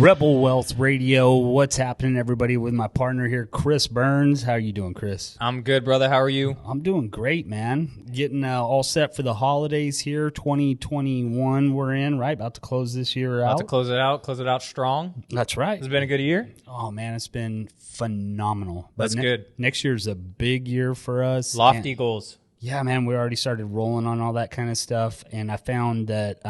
Rebel Wealth Radio. What's happening, everybody? With my partner here, Chris Burns. How are you doing, Chris? I'm good, brother. How are you? I'm doing great, man. Getting all set for the holidays here. 2021 we're in, right? About to close this year out. About to close it out strong. That's right. It's been a good year. Oh, man, it's been phenomenal. That's good. Next year's a big year for us. Lofty goals. Yeah, man, we already started rolling on all that kind of stuff, and I found that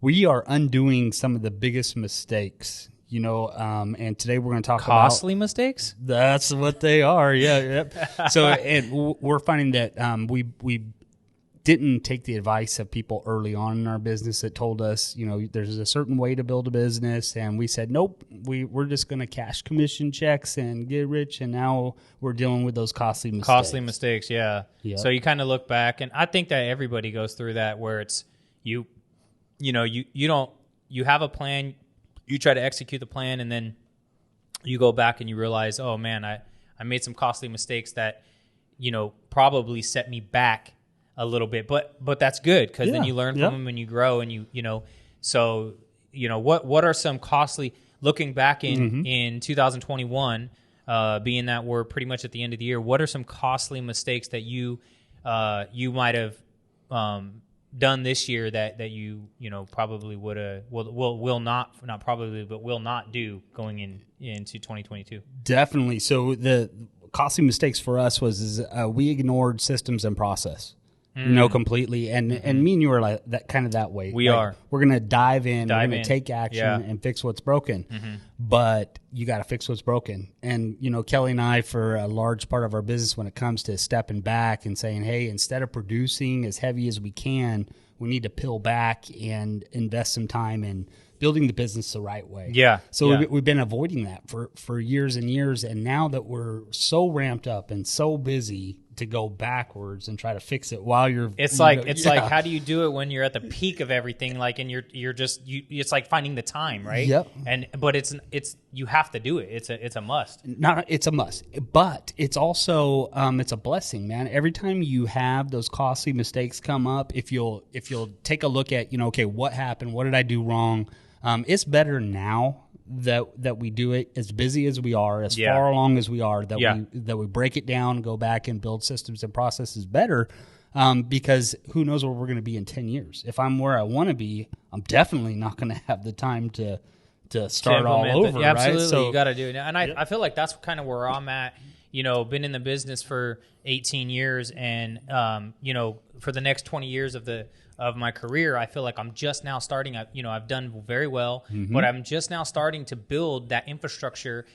we are undoing some of the biggest mistakes, and today we're going to talk about costly mistakes. That's what they are. Yeah. Yep. So, and we're finding that we didn't take the advice of people early on in our business that told us, there's a certain way to build a business, and we said, nope, we're just going to cash commission checks and get rich, and now we're dealing with those costly mistakes. Yeah. Yep. So you kind of look back, and I think that everybody goes through that, where it's you have a plan, you try to execute the plan, and then you go back and you realize, oh man, I made some costly mistakes that, probably set me back a little bit, but that's good, because then you learn from them and you grow, and what are some costly, looking back in 2021, being that we're pretty much at the end of the year, what are some costly mistakes that you might have done this year that you probably will not do going into 2022? Definitely. So the costly mistakes for us was we ignored systems and process. Completely. And me and you are like that way. We're going to dive in, we're going to take action and fix what's broken. But you got to fix what's broken. And, Kelly and I, for a large part of our business, when it comes to stepping back and saying, hey, instead of producing as heavy as we can, we need to peel back and invest some time in building the business the right way. Yeah. So we've been avoiding that for years and years. And now that we're so ramped up and so busy to go backwards and try to fix it while you're, it's like, how do you do it when you're at the peak of everything? Like, and it's like finding the time, right? Yep. But it's, you have to do it. It's a must. It's a must, but it's also, it's a blessing, man. Every time you have those costly mistakes come up, if you'll take a look at, okay, what happened? What did I do wrong? It's better now that we do it as busy as we are, as far along as we are, that we break it down, go back and build systems and processes better, because who knows where we're going to be in 10 years. If I'm where I want to be, I'm definitely not going to have the time to start all over, absolutely, right? So you got to do it. And I feel like that's kind of where I'm at. Been in the business for 18 years, and for the next 20 years of my career, I feel like I'm just now starting. I've done very well, but I'm just now starting to build that infrastructure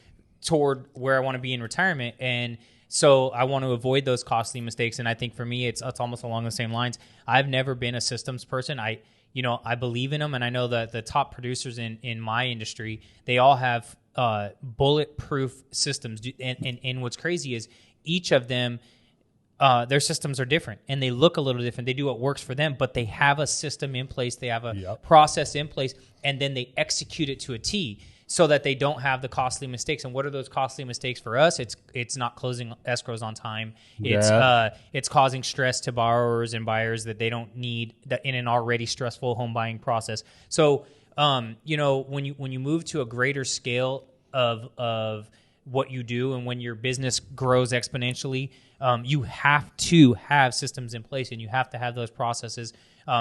toward where I want to be in retirement. And so I want to avoid those costly mistakes. And I think for me, it's almost along the same lines. I've never been a systems person. I believe in them, and I know that the top producers in my industry, they all have bulletproof systems. And what's crazy is each of them, their systems are different, and they look a little different. They do what works for them, but they have a system in place. They have a process in place, and then they execute it to a T so that they don't have the costly mistakes. And what are those costly mistakes for us? It's not closing escrows on time. It's causing stress to borrowers and buyers that they don't need in an already stressful home buying process. So, when you move to a greater scale of what you do, and when your business grows exponentially, you have to have systems in place, and you have to have those processes,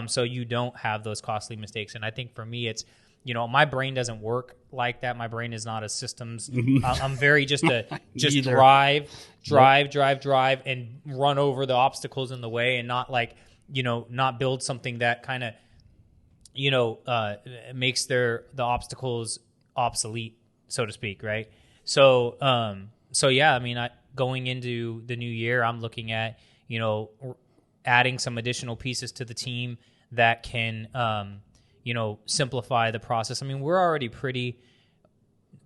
so you don't have those costly mistakes. And I think for me, it's, my brain doesn't work like that. My brain is not a systems. I'm very just drive, and run over the obstacles in the way, and not not build something that kind of, makes the obstacles obsolete, so to speak, right? So, going into the new year, I'm looking at, adding some additional pieces to the team that can, simplify the process. I mean, we're already pretty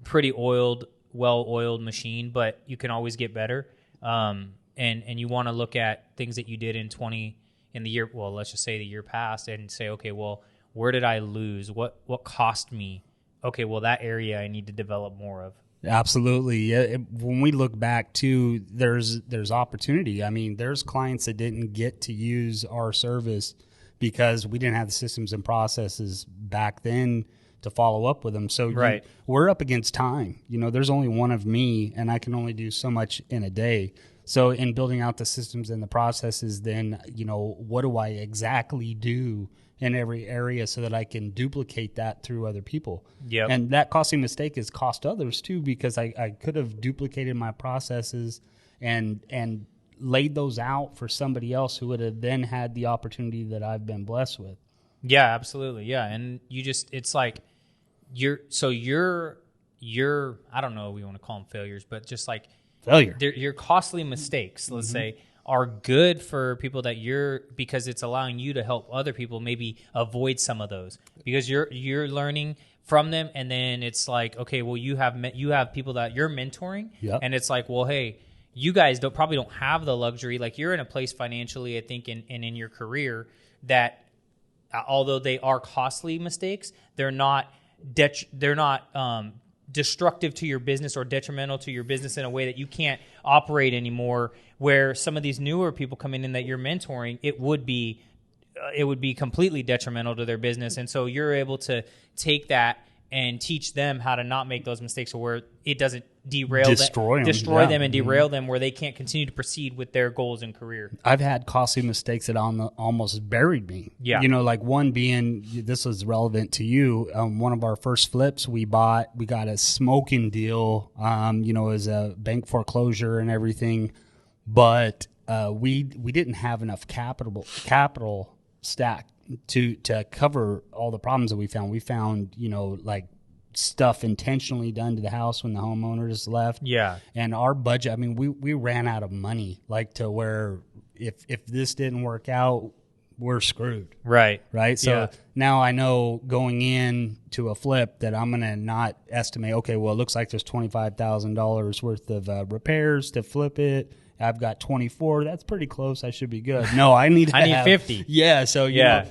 well-oiled machine, but you can always get better. And you want to look at things that you did in the year, well, let's just say the year past, and say, okay, well, where did I lose? What cost me? Okay, well, that area I need to develop more of. Absolutely. Yeah. When we look back too, there's opportunity. I mean, there's clients that didn't get to use our service because we didn't have the systems and processes back then to follow up with them. So Right. we're up against time. There's only one of me, and I can only do so much in a day. So in building out the systems and the processes, then, what do I exactly do in every area so that I can duplicate that through other people? Yep. And that costly mistake has cost others too, because I could have duplicated my processes and laid those out for somebody else who would have then had the opportunity that I've been blessed with. Yeah, absolutely. Yeah. And it's like you're I don't know if we want to call them failures, but just like Failure. your costly mistakes, let's say, are good for people because it's allowing you to help other people maybe avoid some of those, because you're learning from them. And then it's like, okay, well, you have people that you're mentoring. Yep. And it's like, well, hey, you guys probably don't have the luxury. Like, you're in a place financially, I think, and in your career that, although they are costly mistakes, they're not destructive to your business or detrimental to your business in a way that you can't operate anymore. Where some of these newer people coming in that you're mentoring, it would be completely detrimental to their business. And so you're able to take that and teach them how to not make those mistakes, where it doesn't destroy them and derail them, where they can't continue to proceed with their goals in career. I've had costly mistakes that almost buried me. Yeah. Like one being, this was relevant to you. One of our first flips we got a smoking deal, as a bank foreclosure and everything. But we didn't have enough capital stack to cover all the problems that we found. We found, like stuff intentionally done to the house when the homeowners left. Yeah. And our budget, I mean, we ran out of money, like, to where if this didn't work out, we're screwed. Right. Right. So now I know going in to a flip that I'm going to not estimate, okay, well, it looks like there's $25,000 worth of repairs to flip it. I've got 24. That's pretty close. I should be good. No, I need 50. Yeah. So, yeah.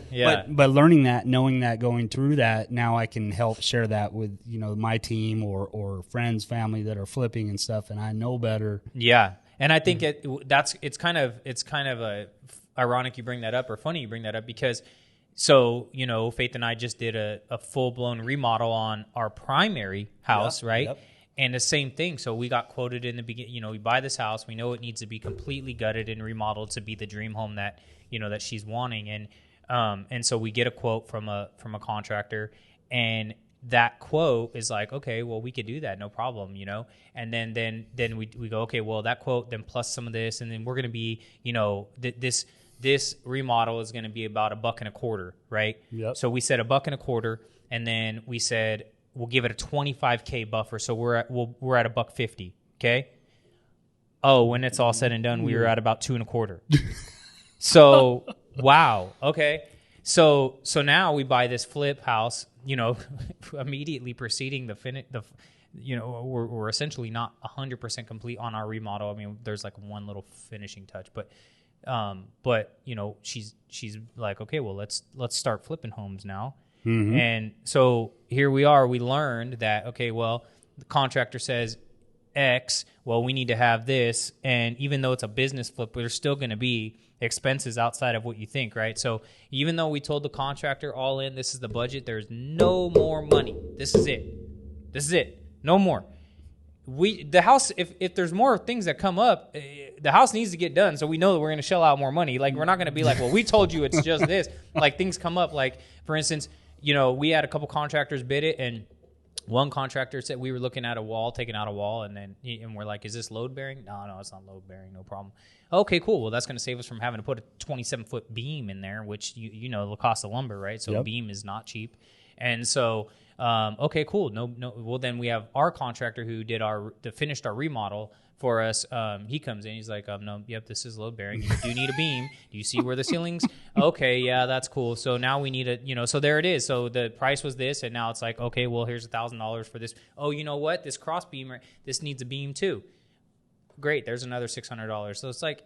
But learning that, knowing that, going through that, now I can help share that with, my team or friends, family that are flipping and stuff. And I know better. Yeah. And I think it's kind of ironic you bring that up, or funny you bring that up, because Faith and I just did a full blown remodel on our primary house, right? Yep. And the same thing. So we got quoted in the beginning, we buy this house, we know it needs to be completely gutted and remodeled to be the dream home that, that she's wanting. And so we get a quote from a contractor, and that quote is like, okay, well, we could do that. No problem. And then we go, okay, well, that quote, then plus some of this, and then we're going to be, this remodel is going to be about $1.25, right? Yep. So we said $1.25, and then we said, we'll give it a $25K buffer, so we're at $1.50. Okay. Oh, when it's all said and done, we were at about $2.25. So wow. Okay. So now we buy this flip house. Immediately preceding we're essentially not 100% complete on our remodel. I mean, there's like one little finishing touch, but she's like, okay, well, let's start flipping homes now. Mm-hmm. And so here we are. We learned that, okay, well, the contractor says X, well, we need to have this. And even though it's a business flip, there's still going to be expenses outside of what you think, right? So even though we told the contractor all in, this is the budget, there's no more money. This is it. No more. The house, if there's more things that come up, the house needs to get done, so we know that we're going to shell out more money. Like, we're not going to be like, well, we told you it's just this. Like, things come up. Like, for instance, we had a couple contractors bid it, and one contractor said, we were looking at a wall, taking out a wall, and we're like, is this load bearing? No, it's not load bearing, no problem. Okay, cool. Well, that's going to save us from having to put a 27-foot beam in there, which the cost of lumber, right? So a beam is not cheap. And so, okay, cool. No. Well, then we have our contractor who finished our remodel for us. He comes in, he's like, no, yep, this is load bearing. You do need a beam. Do you see where the ceilings? Okay, yeah, that's cool. So now we need so there it is. So the price was this, and now it's like, okay, well, here's $1,000 for this. Oh, you know what? This cross beam, this needs a beam too. Great, there's another $600. So it's like,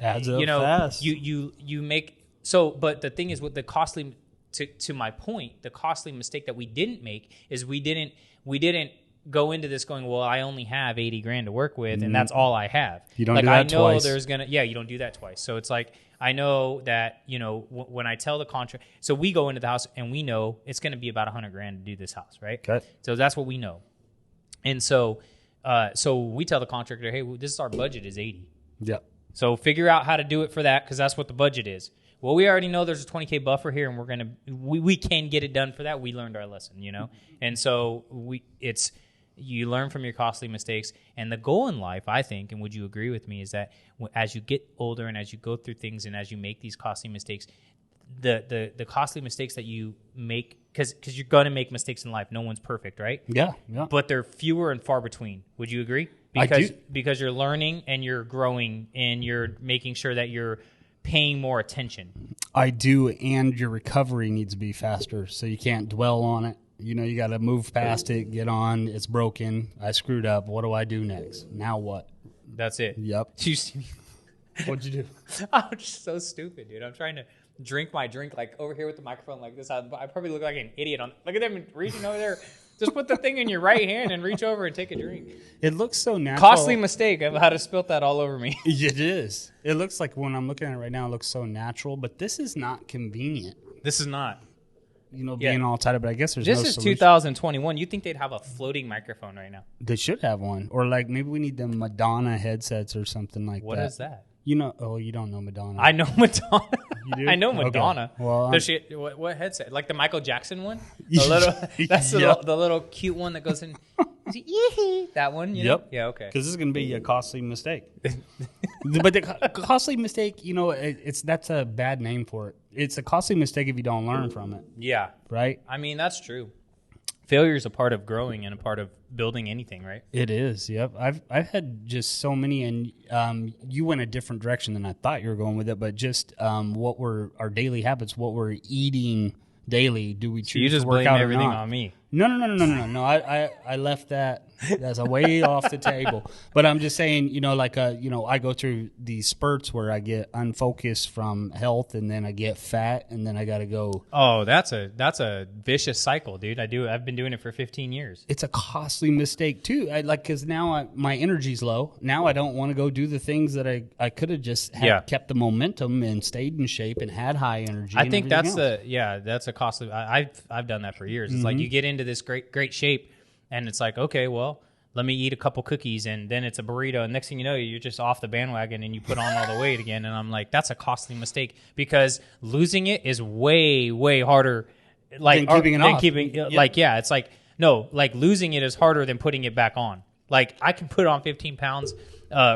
adds up fast. You make, so, but the thing is, with the costly, to my point, the costly mistake that we didn't make is we didn't go into this going, well, I only have $80,000 to work with, and that's all I have. You don't do that twice. You don't do that twice. So it's like, I know that, you know, when I tell the contract, so we go into the house and we know it's going to be about $100,000 to do this house, right? Okay. So that's what we know. And so we tell the contractor, hey, this is our budget is 80. Yep. So figure out how to do it for that, because that's what the budget is. Well, we already know there's a $20,000 buffer here, and we can get it done for that. We learned our lesson, you know? And so you learn from your costly mistakes. And the goal in life, I think, and would you agree with me, is that as you get older and as you go through things and as you make these costly mistakes, the costly mistakes that you make, because you're going to make mistakes in life. No one's perfect, right? Yeah. But they're fewer and far between. Would you agree? Because you're learning and you're growing and you're making sure that you're paying more attention. I do, and your recovery needs to be faster, so you can't dwell on it. You know, you got to move past it, get on. It's broken. I screwed up. What do I do next? Now what? That's it. Yep. You see me? What'd you do? I'm just so stupid, dude. I'm trying to drink my drink like over here with the microphone like this. I probably look like an idiot. Look at them reaching over there. Just put the thing in your right hand and reach over and take a drink. It looks so natural. Costly mistake. I've had to spill that all over me. It is. It looks like, when I'm looking at it right now, it looks so natural, but this is not convenient. This is not. You know, being all tied up, but I guess there's this no is solution. 2021. You think they'd have a floating microphone right now? They should have one. Or like maybe we need them Madonna headsets or something like that. What is that? You know, you don't know Madonna. I know Madonna. You do? I know Madonna. Okay. Well, does she? What headset? Like the Michael Jackson one? The little cute one that goes in. That one. You know? Yep. Yeah. Okay. Because this is going to be a costly mistake. But the costly mistake, you know, that's a bad name for it. It's a costly mistake if you don't learn from it. Yeah. Right. I mean, that's true. Failure is a part of growing and a part of building anything, right? It is. Yep. I've had just so many, and you went a different direction than I thought you were going with it. But just what were our daily habits? What we're eating daily? Do we choose you just to work blame out everything or not? on me? No. I left that. That's a way off the table. But I'm just saying, you know, like I go through these spurts where I get unfocused from health, and then I get fat, and then I got to go. Oh, that's a vicious cycle, dude. I've been doing it for 15 years. It's a costly mistake too. Because now my energy's low. Now I don't want to go do the things that I could have just kept the momentum and stayed in shape and had high energy. I think that's a costly. I've done that for years. It's like you get into this great shape, and it's like, okay, well, let me eat a couple cookies, and then it's a burrito, and next thing you know, you're just off the bandwagon and you put on all the weight again. And I'm like, that's a costly mistake, because losing it is way harder. Like keeping it off. It's like, no, like losing it is harder than putting it back on. Like I can put on 15 pounds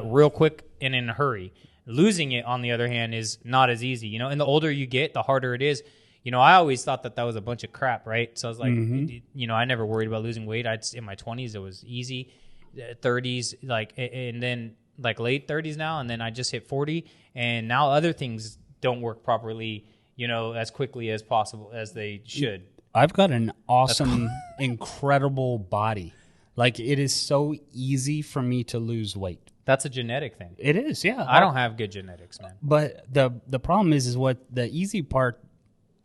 real quick and in a hurry. Losing it, on the other hand, is not as easy, you know. And the older you get, the harder it is. You know, I always thought that was a bunch of crap, right? So I was like, you know, I never worried about losing weight. In my 20s, it was easy. 30s, and then like late 30s now, and then I just hit 40, and now other things don't work properly, you know, as quickly as possible as they should. I've got an awesome, incredible body. Like, it is so easy for me to lose weight. That's a genetic thing. It is, yeah. I don't have good genetics, man. But the problem is what the easy part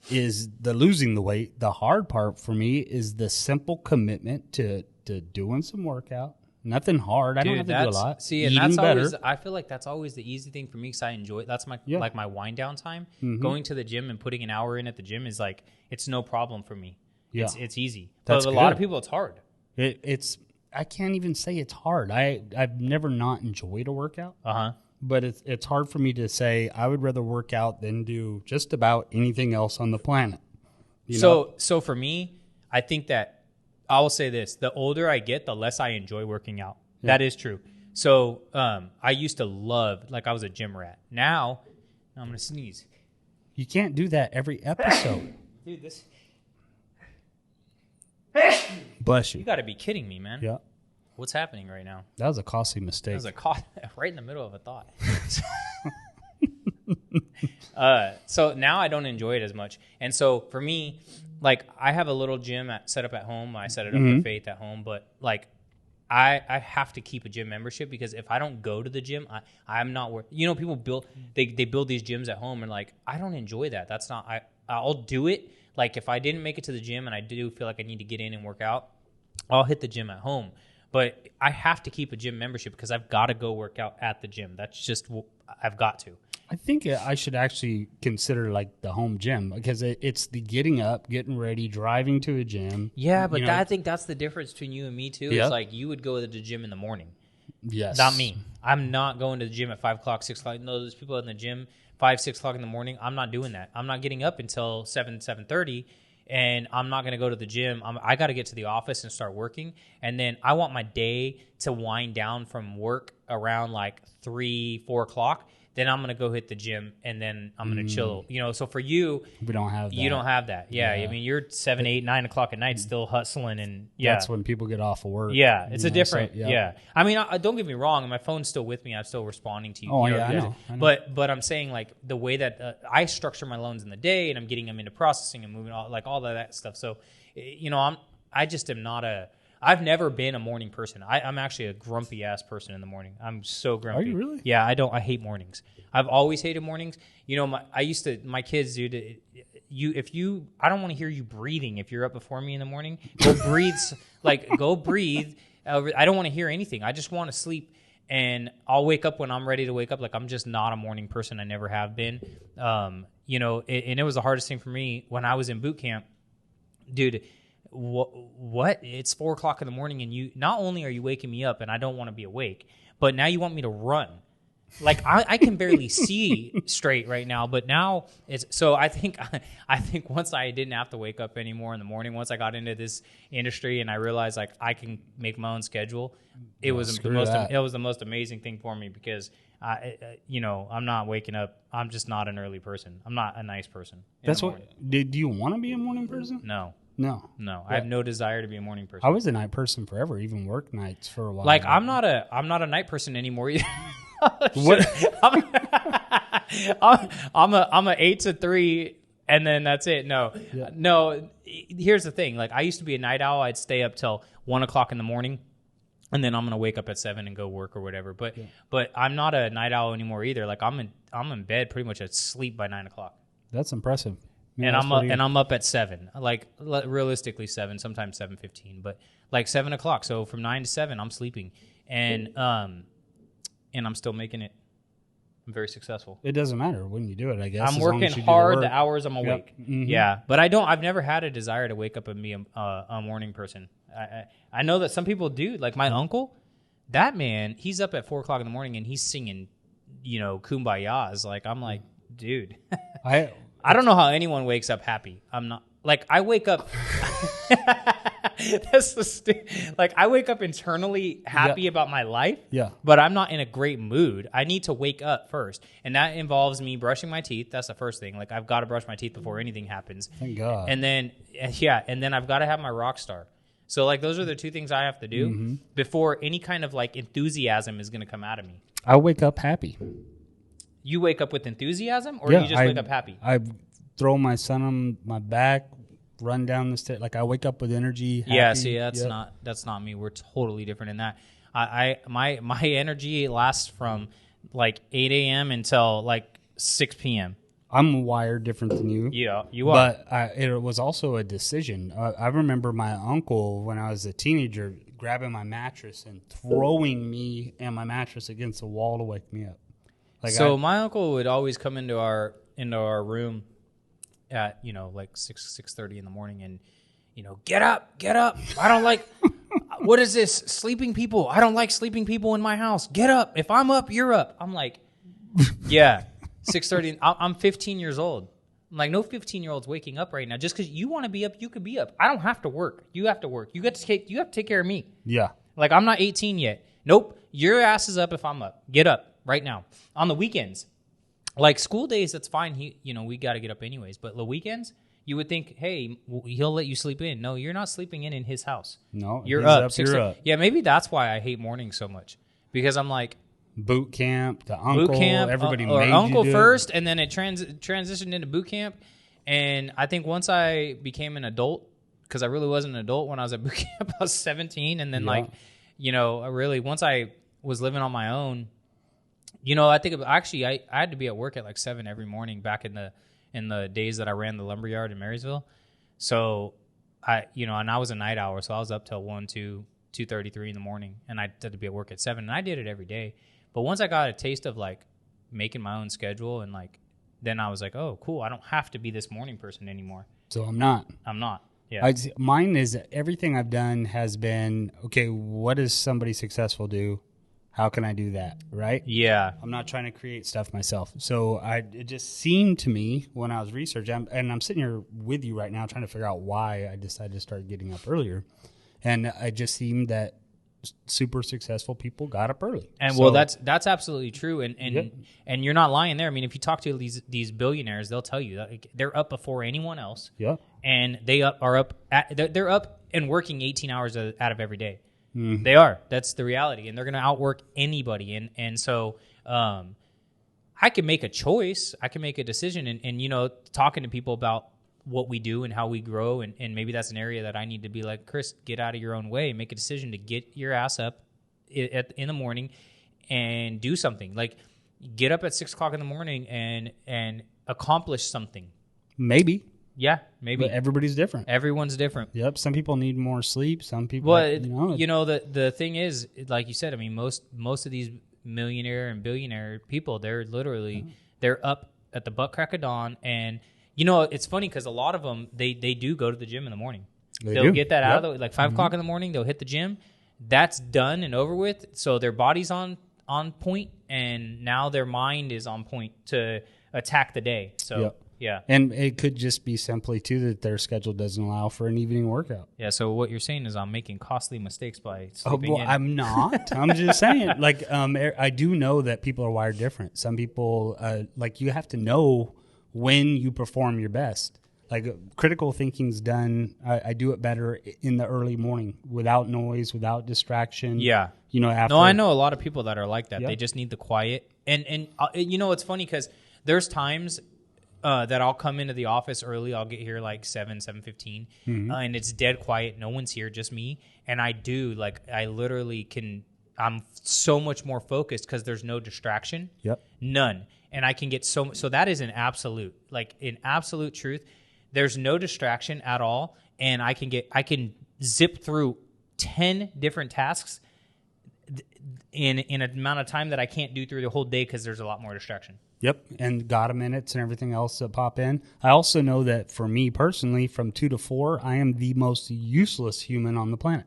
is, the losing the weight. The hard part for me is the simple commitment to doing some workout. Nothing hard. I don't have to do a lot. See, and Eating that's better. always, I feel like that's always the easy thing for me, because I enjoy it. That's like my wind down time. Going to the gym and putting an hour in at the gym is like, it's no problem for me. Yeah. It's easy. But a lot of people, it's hard. I can't even say it's hard. I've never not enjoyed a workout. Uh-huh. But it's hard for me to say I would rather work out than do just about anything else on the planet. So for me, I think that I will say this: the older I get, the less I enjoy working out. Yeah. That is true. So I used to love, like, I was a gym rat. Now I'm gonna sneeze. You can't do that every episode, dude. This. Bless you. You got to be kidding me, man. Yeah. What's happening right now? That was a costly mistake. That was right in the middle of a thought. So now I don't enjoy it as much. And so for me, like, I have a little gym set up at home. I set it up with Faith at home. But, like, I have to keep a gym membership, because if I don't go to the gym, I'm not worth. You know, people build these gyms at home, and, like, I don't enjoy that. That's not. I'll do it. Like, if I didn't make it to the gym and I do feel like I need to get in and work out, I'll hit the gym at home. But I have to keep a gym membership, because I've got to go work out at the gym. That's just, I've got to. I think I should actually consider like the home gym because it's the getting up, getting ready, driving to a gym. Yeah, but I think that's the difference between you and me too. Yeah. It's like you would go to the gym in the morning. Yes. Not me. I'm not going to the gym at 5 o'clock, 6 o'clock. No, there's people in the gym 5, 6 o'clock in the morning. I'm not doing that. I'm not getting up until 7:30, and I'm not going to go to the gym. I got to get to the office and start working, and then I want my day to wind down from work around like 3, 4 o'clock. Then I'm going to go hit the gym, and then I'm going to chill. You know, so for you, we don't have that. You don't have that. Yeah. I mean, you're 7, 8, 9 o'clock at night still hustling, and that's when people get off of work. Yeah, it's a different. So, yeah. I mean, don't get me wrong. My phone's still with me. I'm still responding to you. Oh, you know, yeah, you guys. I know. But I'm saying like the way that I structure my loans in the day, and I'm getting them into processing and moving all of that stuff. So, you know, I just am not I've never been a morning person. I'm actually a grumpy ass person in the morning. I'm so grumpy. Are you really? Yeah, I hate mornings. I've always hated mornings. You know, my kids, dude. I don't want to hear you breathing if you're up before me in the morning. Go breathe, go breathe. I don't want to hear anything. I just want to sleep, and I'll wake up when I'm ready to wake up. Like I'm just not a morning person. I never have been. You know, and it was the hardest thing for me when I was in boot camp, dude. What? It's 4 o'clock in the morning, and you not only are you waking me up, and I don't want to be awake, but now you want me to run. Like I can barely see straight right now, but now it's so. I think once I didn't have to wake up anymore in the morning, once I got into this industry and I realized like I can make my own schedule, it was the most amazing thing for me because you know, I'm not waking up. I'm just not an early person. I'm not a nice person. That's what. Do you want to be a morning person? No. No. I have no desire to be a morning person. I was a night person forever, even work nights for a while. Like I'm not a night person anymore either. What? I'm a 8 to 3 and then that's it. No. Here's the thing. Like I used to be a night owl. I'd stay up till 1 o'clock in the morning, and then I'm gonna wake up at 7 and go work or whatever. But I'm not a night owl anymore either. Like I'm in bed pretty much asleep by 9 o'clock. That's impressive. Yeah, and I'm up at 7. Like realistically 7, sometimes 7:15, but like 7 o'clock. So from 9 to 7, I'm sleeping, and I'm still making it. I'm very successul. It doesn't matter when you do it, I guess. I'm working hard the hours I'm awake. Yep. Mm-hmm. Yeah, but I've never had a desire to wake up and be a morning person. I know that some people do. Like my uncle, that man, he's up at 4 o'clock in the morning and he's singing, you know, kumbayas. Like I'm like, dude, I don't know how anyone wakes up happy. I'm not like I wake up. Like I wake up internally happy about my life. Yeah. But I'm not in a great mood. I need to wake up first, and that involves me brushing my teeth. That's the first thing. Like I've got to brush my teeth before anything happens. Thank God. And then I've got to have my rock star. So like those are the two things I have to do before any kind of like enthusiasm is going to come out of me. I wake up happy. You wake up with enthusiasm, or you just wake up happy? I throw my son on my back, run down the stairs. Like I wake up with energy. Happy. Yeah, see, that's not me. We're totally different in that. My energy lasts from like 8 a.m. until like 6 p.m. I'm wired different than you. Yeah, you are. But it was also a decision. I remember my uncle when I was a teenager grabbing my mattress and throwing me and my mattress against the wall to wake me up. Like so my uncle would always come into our room at, you know, like 6:30 in the morning and, you know, get up. I don't like, what is this? Sleeping people. I don't like sleeping people in my house. Get up. If I'm up, you're up. I'm like, yeah, 6:30. I'm 15 years old. I'm like, no 15-year-old's waking up right now. Just because you want to be up, you could be up. I don't have to work. You have to work. You have to take care of me. Yeah. Like I'm not 18 yet. Nope. Your ass is up if I'm up. Get up right now. On the weekends. Like school days, that's fine. We got to get up anyways. But the weekends, you would think, hey, he'll let you sleep in. No, you're not sleeping in his house. No, you're up. You're up. Yeah, maybe that's why I hate mornings so much, because I'm like boot camp, the uncle, everybody or made uncle you do first, and then it transitioned into boot camp. And I think once I became an adult, because I really wasn't an adult when I was at boot camp, I was 17, and then I really once I was living on my own. You know, I think I had to be at work at like 7 every morning back in the days that I ran the lumberyard in Marysville. So and I was a night owl, so I was up till 1, 2, 2:33 in the morning, and I had to be at work at 7, and I did it every day. But once I got a taste of like making my own schedule, and like then I was like, oh, cool, I don't have to be this morning person anymore. So I'm not. Yeah. Mine is everything I've done has been, okay, what does somebody successful do? How can I do that? Right? Yeah. I'm not trying to create stuff myself. So it just seemed to me when I was researching, and I'm sitting here with you right now trying to figure out why I decided to start getting up earlier. And it just seemed that super successful people got up early. And so, well, that's absolutely true. And Yep. and you're not lying there. I mean, if you talk to these billionaires, they'll tell you that like, they're up before anyone else. Yeah. And they're up and working 18 hours out of every day. Mm-hmm. They are. That's the reality. And they're going to outwork anybody. And so I can make a choice. I can make a decision. And you know, talking to people about what we do and how we grow, and maybe that's an area that I need to be like, Chris, get out of your own way, make a decision to get your ass up in the morning and do something. Like get up at 6 o'clock in the morning and accomplish something. Maybe. Yeah, maybe. But everybody's different. Everyone's different. Yep. Some people need more sleep. Some people, well, the thing is, like you said, I mean, most of these millionaire and billionaire people, they're literally, they're up at the butt crack of dawn. And, you know, it's funny because a lot of them, they do go to the gym in the morning. They'll get that out of the way. Like 5 o'clock in the morning, they'll hit the gym. That's done and over with. So their body's on point, and now their mind is on point to attack the day. So, yeah. And it could just be simply, too, that their schedule doesn't allow for an evening workout. Yeah, so what you're saying is I'm making costly mistakes by sleeping in. I'm not. I'm just saying. Like, I do know that people are wired different. Some people, like, you have to know when you perform your best. Like, critical thinking's done. I do it better in the early morning without noise, without distraction. Yeah. You know, after. No, I know a lot of people that are like that. Yep. They just need the quiet. And you know, it's funny because there's times that I'll come into the office early. I'll get here like 7:15, and it's dead quiet. No one's here, just me. And I literally can. I'm so much more focused because there's no distraction. Yep. None. And I can get so that is an absolute, like in absolute truth. There's no distraction at all, and I can zip through 10 different tasks in an amount of time that I can't do through the whole day because there's a lot more distraction. Yep, and God minutes and everything else that pop in. I also know that for me personally, from 2 to 4, I am the most useless human on the planet.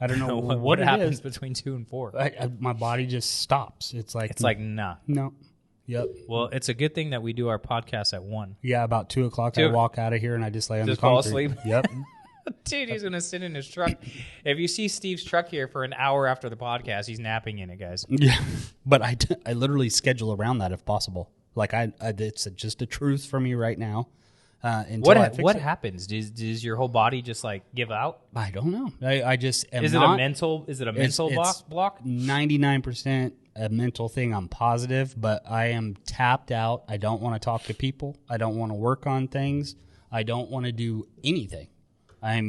I don't know what happens between 2 and 4. My body just stops. It's like nah. No. Yep. Well, it's a good thing that we do our podcast at 1. Yeah, about 2 o'clock, I walk out of here and I just lay on the concrete. Fall asleep. Yep. Dude, he's gonna sit in his truck. If you see Steve's truck here for an hour after the podcast, he's napping in it, guys. Yeah, but I literally schedule around that if possible. Like it's just a truth for me right now. What happens? Does your whole body just like give out? I don't know. I just am Is it a mental block? 99% a mental thing. I'm positive, but I am tapped out. I don't want to talk to people. I don't want to work on things. I don't want to do anything. I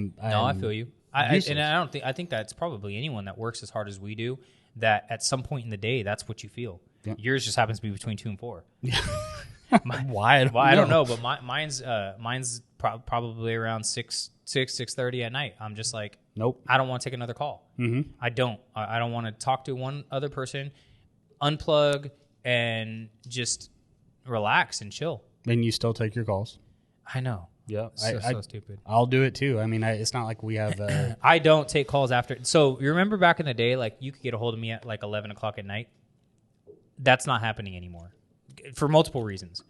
feel you. I think that's probably anyone that works as hard as we do, that at some point in the day, that's what you feel. Yep. Yours just happens to be between 2 and 4. Why? I don't know, but mine's probably around 6:30 at night. I'm just like, nope. I don't want to take another call. Mm-hmm. I don't want to talk to one other person, unplug, and just relax and chill. And you still take your calls. I know. Yeah, so stupid. I'll do it too. I mean, it's not like we have. I don't take calls after. So you remember back in the day, like you could get a hold of me at like 11 o'clock at night. That's not happening anymore, for multiple reasons.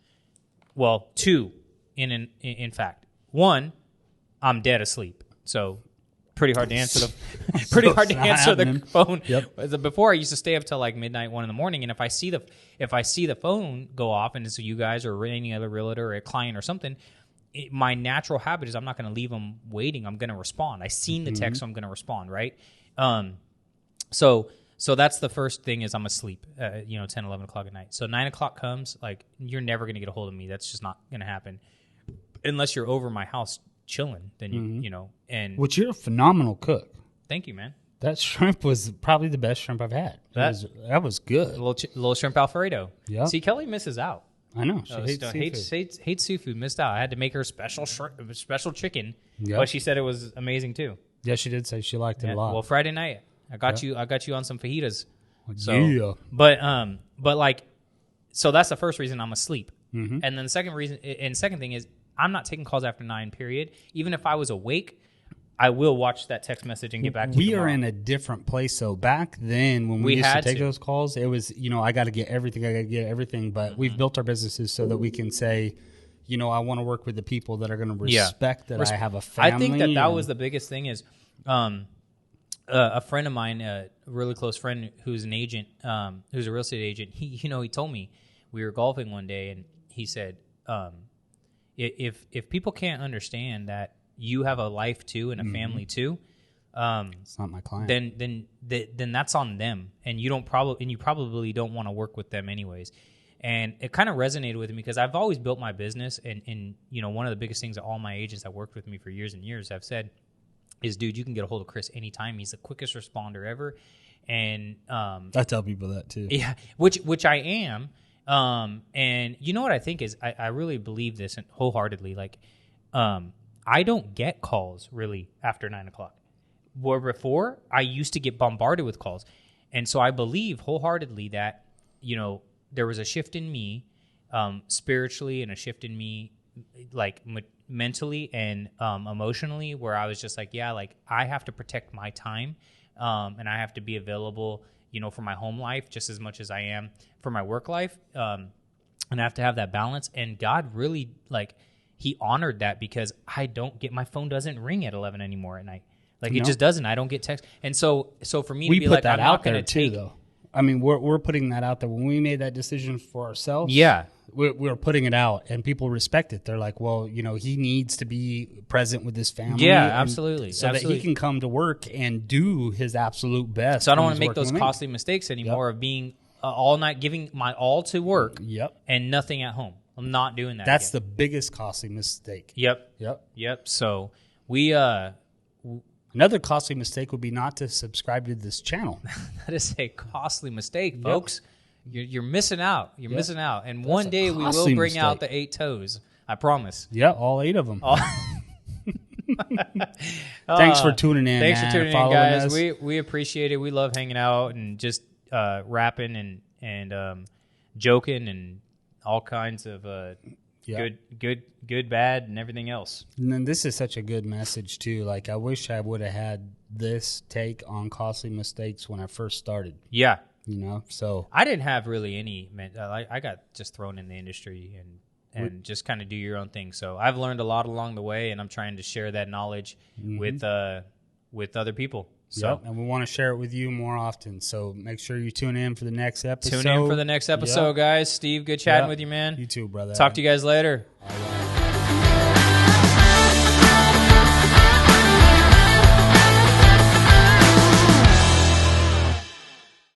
Well, 2, in fact. 1, I'm dead asleep, so pretty hard to answer the phone. Yep. Before I used to stay up till like midnight, 1 in the morning, and if I see the phone go off, and it's you guys or any other realtor or a client or something. My natural habit is I'm not going to leave them waiting. I'm going to respond. I seen the text, so I'm going to respond, right? So that's the first thing is I'm asleep, 10, 11 o'clock at night. So 9 o'clock comes, like, you're never going to get a hold of me. That's just not going to happen. Unless you're over my house chilling, then and... Which you're a phenomenal cook. Thank you, man. That shrimp was probably the best shrimp I've had. That was good. Little shrimp Alfredo. Yeah. See, Kelly misses out. I know. She hates seafood. Missed out. I had to make her special chicken. Yep. But she said it was amazing too. Yeah, she did say she liked it a lot. Well, Friday night, I got you on some fajitas. So, yeah. But like, So that's the first reason I'm asleep. Mm-hmm. And then the second thing is I'm not taking calls after 9, period. Even if I was awake, I will watch that text message and get back to you. We are in a different place. So back then when we used to take those calls, it was, I got to get everything. But we've built our businesses so that we can say, I want to work with the people that are going to respect that I have a family. I think that was the biggest thing is a friend of mine, a really close friend who's an agent, who's a real estate agent. He told me we were golfing one day and he said, if people can't understand that you have a life too and a family too, it's not my client. Then that's on them, and you probably don't want to work with them anyways. And it kind of resonated with me because I've always built my business, and one of the biggest things that all my agents that worked with me for years and years have said is, dude, you can get a hold of Chris anytime. He's the quickest responder ever, and I tell people that too. Yeah, which I am. And you know what I think is I really believe this wholeheartedly. Like, I don't get calls really after 9 o'clock. Where before I used to get bombarded with calls. And so I believe wholeheartedly that, there was a shift in me, spiritually, and a shift in me, like mentally and emotionally, where I was just like, I have to protect my time, and I have to be available, for my home life just as much as I am for my work life, and I have to have that balance. And God really, he honored that because my phone doesn't ring at 11 anymore at night. It just doesn't. I don't get text. And so for me to be like, I'm not going to take. Though. I mean, we're putting that out there. When we made that decision for ourselves, we're putting it out, and people respect it. They're like, well, he needs to be present with his family. Yeah, absolutely. So that he can come to work and do his absolute best. So I don't want to make those costly mistakes anymore of being all night, giving my all to work and nothing at home. I'm not doing that. That's the biggest costly mistake. Yep. So we another costly mistake would be not to subscribe to this channel. That is a costly mistake, folks. You're missing out. You're missing out. And one day we will bring out the 8 toes. I promise. Yeah, all 8 of them. Thanks for tuning in. Thanks for tuning in, guys. We appreciate it. We love hanging out and just rapping and joking and all kinds of good, bad, and everything else. And then this is such a good message too. Like, I wish I would have had this take on costly mistakes when I first started. Yeah. So I didn't have really any. I got just thrown in the industry and just kind of do your own thing. So I've learned a lot along the way, and I'm trying to share that knowledge with other people. So and we want to share it with you more often. So make sure you tune in for the next episode. Tune in for the next episode, guys. Steve, good chatting with you, man. You too, brother. Talk to you guys later. All right.